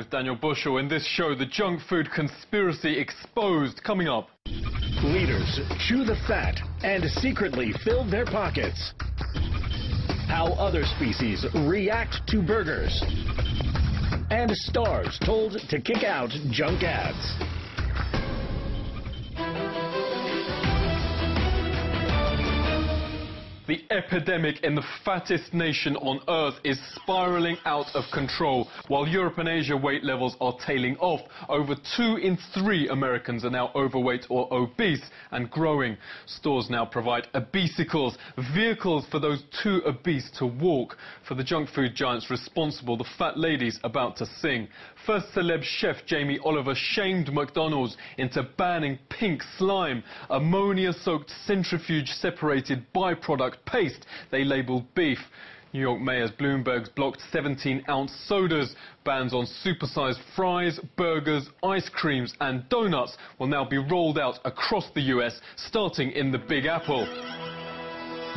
with Daniel Bushell. In this show, the junk food conspiracy exposed. Coming up. Leaders chew the fat and secretly fill their pockets. How other species react to burgers. And stars told to kick out junk ads. The epidemic in the fattest nation on Earth is spiraling out of control. While Europe and Asia weight levels are tailing off, over 2 in 3 Americans are now overweight or obese and growing. Stores now provide obesicles, vehicles for those too obese to walk. For the junk food giants responsible, the fat lady's about to sing. First celeb chef Jamie Oliver shamed McDonald's into banning pink slime, ammonia-soaked centrifuge-separated byproduct paste they labelled beef. New York Mayor's Bloomberg's blocked 17-ounce sodas. Bans on supersized fries, burgers, ice creams and donuts will now be rolled out across the US, starting in the Big Apple.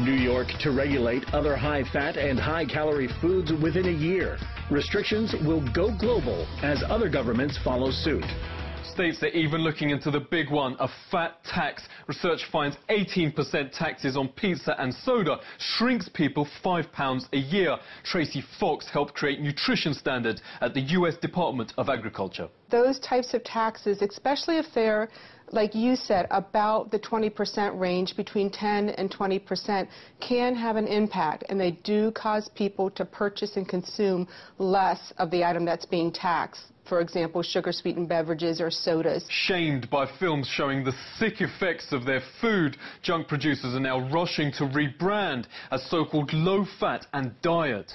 New York to regulate other high-fat and high-calorie foods within a year. Restrictions will go global as other governments follow suit. States are even looking into the big one, a fat tax. Research finds 18% taxes on pizza and soda shrinks people £5 a year. Tracy Fox helped create nutrition standards at the US Department of Agriculture. Those types of taxes, especially if they're, like you said, about the 20% range, between 10 and 20%, can have an impact, and they do cause people to purchase and consume less of the item that's being taxed. For example, sugar-sweetened beverages or sodas. Shamed by films showing the sick effects of their food, junk producers are now rushing to rebrand as so-called low-fat and diet.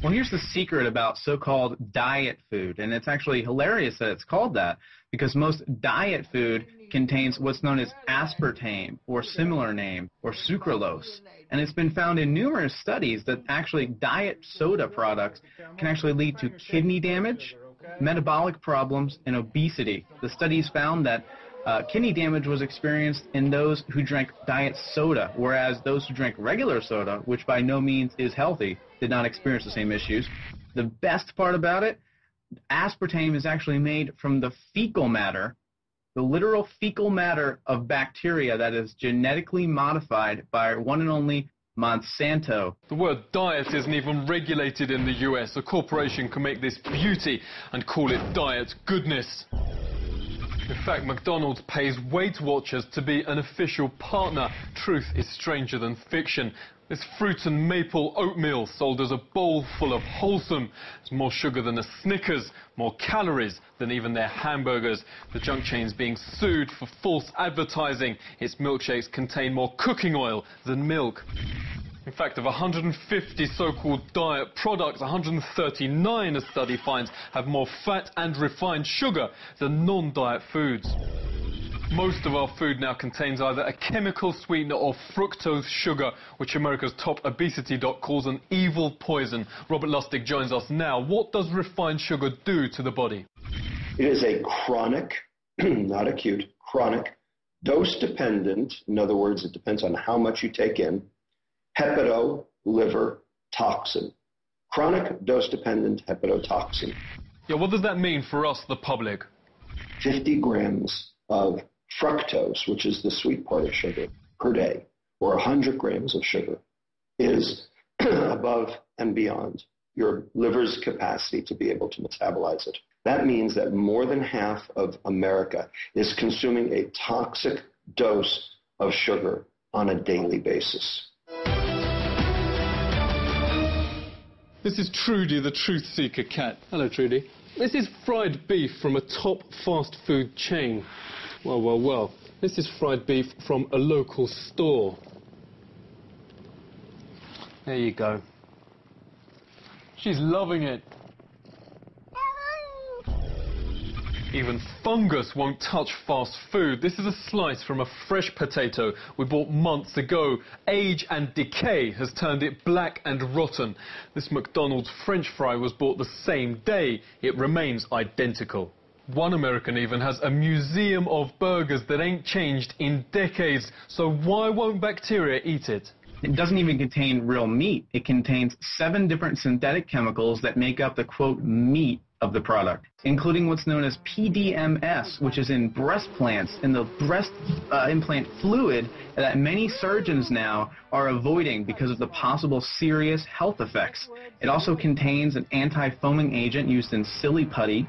Well, here's the secret about so-called diet food, and it's actually hilarious that it's called that, because most diet food contains what's known as aspartame, or similar name, or sucralose. And it's been found in numerous studies that actually diet soda products can actually lead to kidney damage, metabolic problems, and obesity. The studies found that kidney damage was experienced in those who drank diet soda, whereas those who drank regular soda, which by no means is healthy, did not experience the same issues. The best part about it, aspartame is actually made from the fecal matter, the literal fecal matter of bacteria that is genetically modified by one and only Monsanto. The word diet isn't even regulated in the US. A corporation can make this beauty and call it diet goodness. In fact, McDonald's pays Weight Watchers to be an official partner. Truth is stranger than fiction. This fruit and maple oatmeal sold as a bowl full of wholesome. It's more sugar than a Snickers, more calories than even their hamburgers. The junk chain's being sued for false advertising. Its milkshakes contain more cooking oil than milk. In fact, of 150 so-called diet products, 139, a study finds, have more fat and refined sugar than non-diet foods. Most of our food now contains either a chemical sweetener or fructose sugar, which America's top obesity doc calls an evil poison. Robert Lustig joins us now. What does refined sugar do to the body? It is a chronic, not acute, chronic, dose-dependent, in other words, it depends on how much you take in, hepatoliver toxin. Chronic dose-dependent hepatotoxin. Yeah, what does that mean for us, the public? 50 grams of fructose, which is the sweet part of sugar, per day, or 100 grams of sugar, is above and beyond your liver's capacity to be able to metabolize it. That means that more than half of America is consuming a toxic dose of sugar on a daily basis. This is Trudy, the Truthseeker cat. Hello, Trudy. This is fried beef from a top fast food chain. Well, well, well. This is fried beef from a local store. There you go. She's loving it. Even fungus won't touch fast food. This is a slice from a fresh potato we bought months ago. Age and decay has turned it black and rotten. This McDonald's French fry was bought the same day. It remains identical. One American even has a museum of burgers that ain't changed in decades. So why won't bacteria eat it? It doesn't even contain real meat. It contains 7 different synthetic chemicals that make up the, quote, meat of the product, including what's known as PDMS, which is in breast plants, in the breast implant fluid that many surgeons now are avoiding because of the possible serious health effects. It also contains an anti-foaming agent used in silly putty,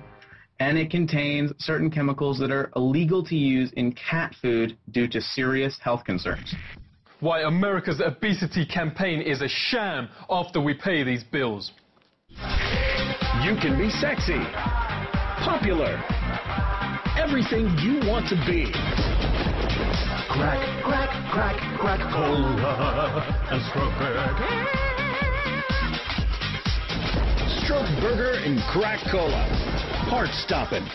and it contains certain chemicals that are illegal to use in cat food due to serious health concerns. Why America's obesity campaign is a sham after we pay these bills. You can be sexy, popular, everything you want to be. Crack, crack, crack, crack, cola, and stroke burger. Stroke burger and crack cola. Heart stopping.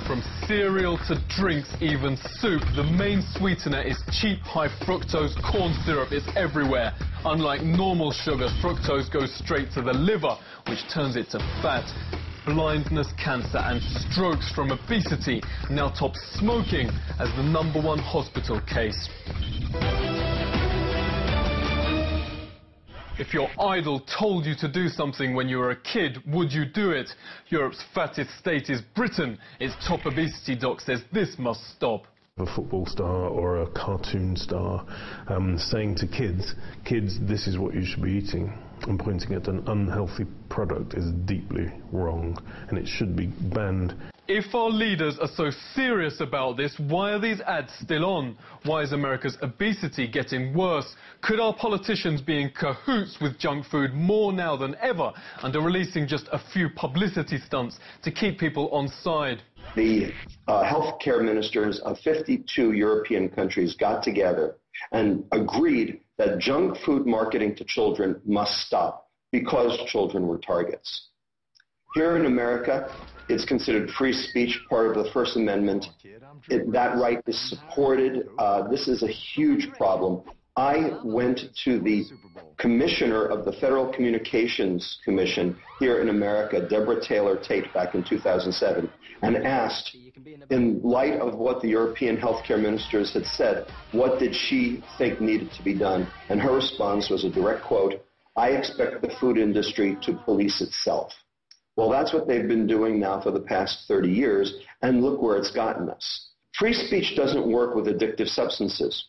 From cereal to drinks, even soup, the main sweetener is cheap high fructose corn syrup. It's everywhere. Unlike normal sugar, fructose goes straight to the liver, which turns it to fat. Blindness, cancer and strokes from obesity now top smoking as the #1 hospital case. If your idol told you to do something when you were a kid, would you do it? Europe's fattest state is Britain. Its top obesity doc says this must stop. A football star or a cartoon star saying to kids, this is what you should be eating, and pointing at an unhealthy product is deeply wrong, and it should be banned. If our leaders are so serious about this, why are these ads still on? Why is America's obesity getting worse? Could our politicians be in cahoots with junk food more now than ever and are releasing just a few publicity stunts to keep people on side? The healthcare ministers of 52 European countries got together and agreed that junk food marketing to children must stop because children were targets. Here in America, it's considered free speech, part of the First Amendment. That right is supported. This is a huge problem. I went to the commissioner of the Federal Communications Commission here in America, Deborah Taylor Tate, back in 2007, and asked, in light of what the European healthcare ministers had said, what did she think needed to be done? And her response was a direct quote, "I expect the food industry to police itself." Well, that's what they've been doing now for the past 30 years, and look where it's gotten us. Free speech doesn't work with addictive substances.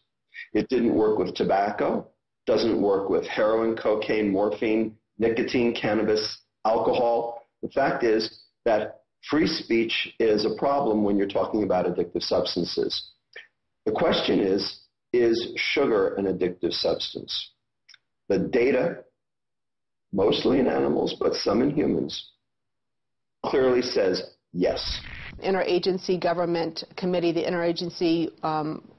It didn't work with tobacco, doesn't work with heroin, cocaine, morphine, nicotine, cannabis, alcohol. The fact is that free speech is a problem when you're talking about addictive substances. The question is sugar an addictive substance? The data, mostly in animals, but some in humans, clearly says yes. Interagency government committee, the interagency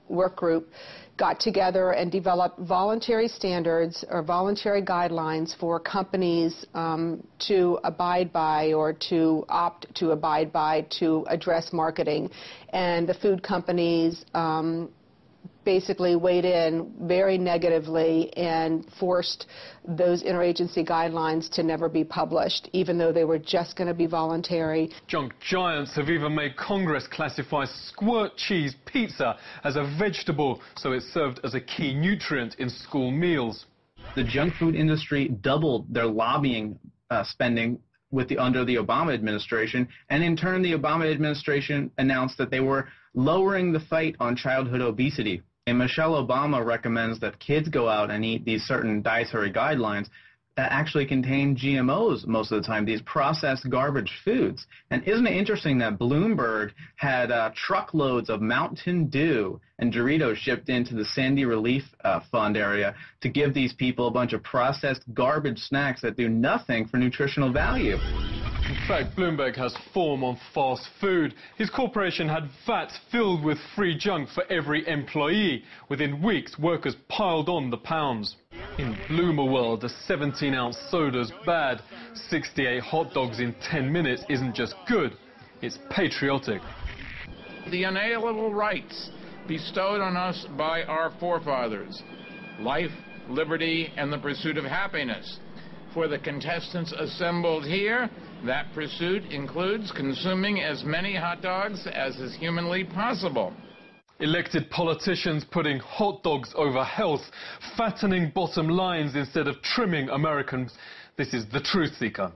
work group, got together and developed voluntary standards or voluntary guidelines for companies to abide by or to opt to abide by to address marketing. And the food companies basically weighed in very negatively and forced those interagency guidelines to never be published, even though they were just going to be voluntary. Junk giants have even made Congress classify squirt cheese pizza as a vegetable, so it's served as a key nutrient in school meals. The junk food industry doubled their lobbying spending under the Obama administration, and in turn the Obama administration announced that they were lowering the fight on childhood obesity. And Michelle Obama recommends that kids go out and eat these certain dietary guidelines that actually contain GMOs most of the time, these processed garbage foods. And isn't it interesting that Bloomberg had truckloads of Mountain Dew and Doritos shipped into the Sandy Relief Fund area to give these people a bunch of processed garbage snacks that do nothing for nutritional value? In fact, Bloomberg has form on fast food. His corporation had vats filled with free junk for every employee. Within weeks, workers piled on the pounds. In Bloomer world, a 17-ounce soda's bad. 68 hot dogs in 10 minutes isn't just good, it's patriotic. The unalienable rights bestowed on us by our forefathers, life, liberty, and the pursuit of happiness. For the contestants assembled here, that pursuit includes consuming as many hot dogs as is humanly possible. Elected politicians putting hot dogs over health, fattening bottom lines instead of trimming Americans. This is the Truthseeker.